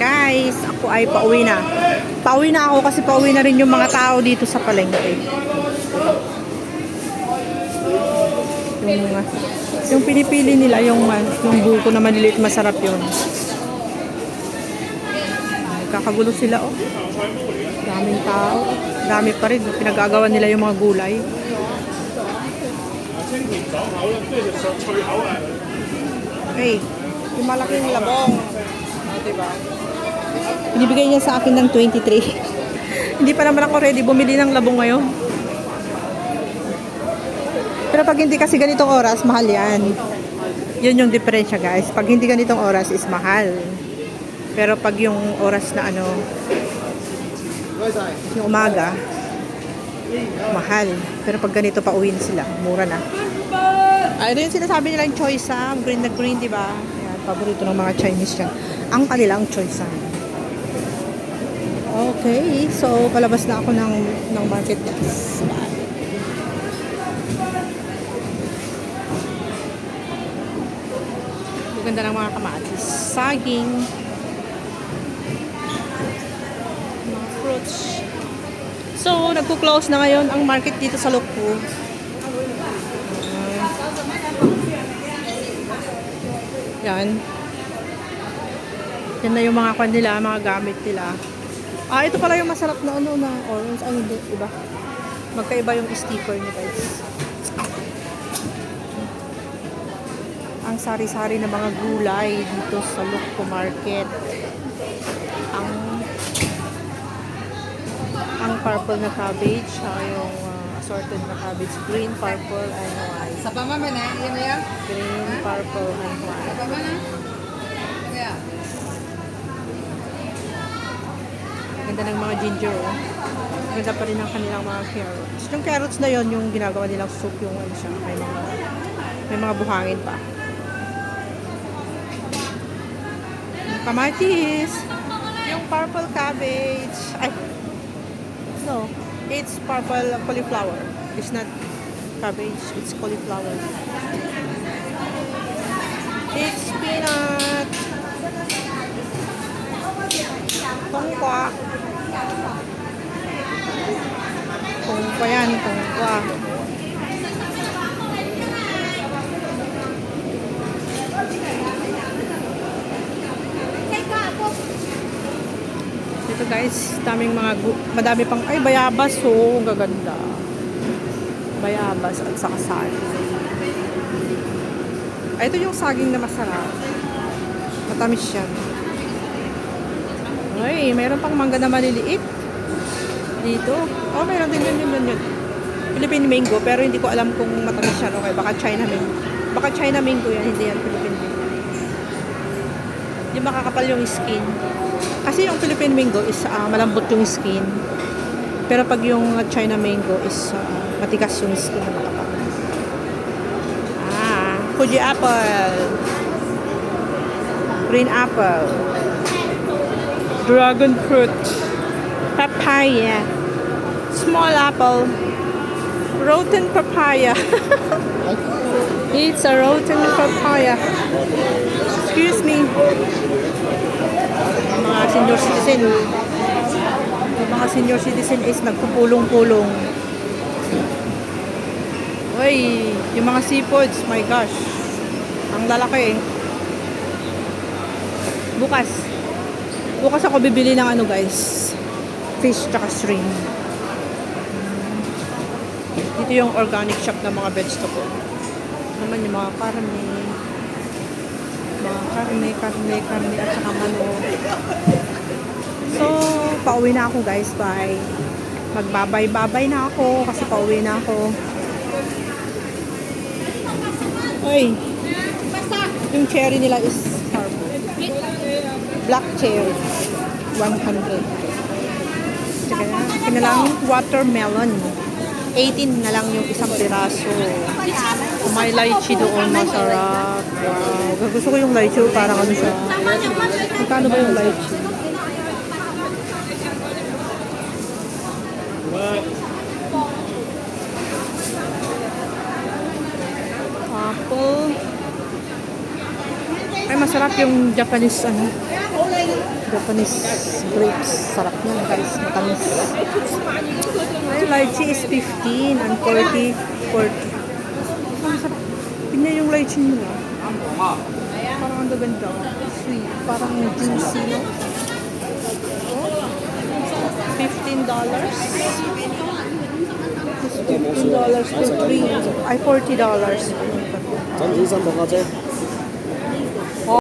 Guys, ako ay pauwi na. Pauwi na ako kasi pauwi na rin yung mga tao dito sa palengke. Yung pinipili nila, yung buko na maliliit, masarap yun. Kakagulo sila, oh. Daming tao. Dami pa rin. Pinag-agawan nila yung mga gulay. Okay. Yung malaking labong. Diba? Binibigay niya sa akin ng 23. Hindi pa naman ako ready bumili ng labong ngayon. Pero pag hindi kasi ganitong oras, mahal yan. Yun yung diferensya, guys. Pag hindi ganitong oras is mahal. Pero pag yung oras na yung umaga, mahal. Pero pag ganito pa uwi na sila, mura na. Ay, ito yung sinasabi nilang choice green na green, diba? Ayan, paborito ng mga Chinese yan. Ang kanilang choice Okay, so palabas na ako ng market, guys. Ganda ng mga kamatis. Saging. Mga fruits. So, nagpo-close na ngayon ang market dito sa Lukpo. Yan. Yan na yung mga kwan nila, mga gamit nila. Ito pala yung masarap na na orange. Hindi, iba. Magkaiba yung sticker niya, guys. Ang sari-sari na mga gulay dito sa Lukpo Market. Ang purple na cabbage, yung assorted na cabbage, green, purple, and white. Sa pamama na, yan yan? Green, purple, and white. Sa pamama na? Yeah. Ganda ng mga ginger, oh. Ganda pa rin ang kanilang mga carrots. Yung carrots na yon yung ginagawa nilang soup, yung siya, may mga buhangin pa. Kamatis. Yung purple cabbage. No. It's purple cauliflower. It's not cabbage. It's cauliflower. It's peanut. Tongkwa. Tongkwa yan. Tongkwa. Ito, guys, madami pang, bayabas, oh, ang gaganda. Bayabas at saka saging. Ito yung saging na masarap. Matamis yan. Mayroon pang mangga na maliliit. Dito. Mayroon din yun. Philippine mango, pero hindi ko alam kung matamis yan. Okay, baka China mango. Baka China mango yan, hindi yan Philippine mango. Yung makakapal yung skin. Kasi yung Philippine mango is malambot yung skin. Pero pag yung China mango is matigas yung skin na makapal. Fuji apple. Green apple. Dragon fruit. Papaya. Small apple. Rotten papaya. It's a rotten papaya. Excuse me. Mga senior citizen. Yung mga senior citizen is nagpupulong-pulong. Yung mga seafoods, my gosh. Ang lalaki. Bukas ako bibili ng guys. Fish tsaka shrimp. Dito yung organic shop ng mga vegetable. Naman yung mga karne. Karne at saka manok. So, pauwi na ako, guys. Bye. Magbabay-babay na ako kasi pauwi na ako. Yung cherry nila is black cherry. 100. Kaya lang watermelon. 18 na lang yung isang piraso. May lychee doon, masarap. Wow. Gusto ko yung lychee, parang siya. Magkano ba yung lychee? Apple. Ay, masarap yung Japanese Japanese grapes. Sarap yan guys. Matamis. Ay, lychee is 15 and 40. Ang sarap. Tingnan yung lychee nila. Parang ang gaganda. Sweet. Parang juicy, no? Oh. $15. $15 to 3. Ay, $40. 真子新同學姐。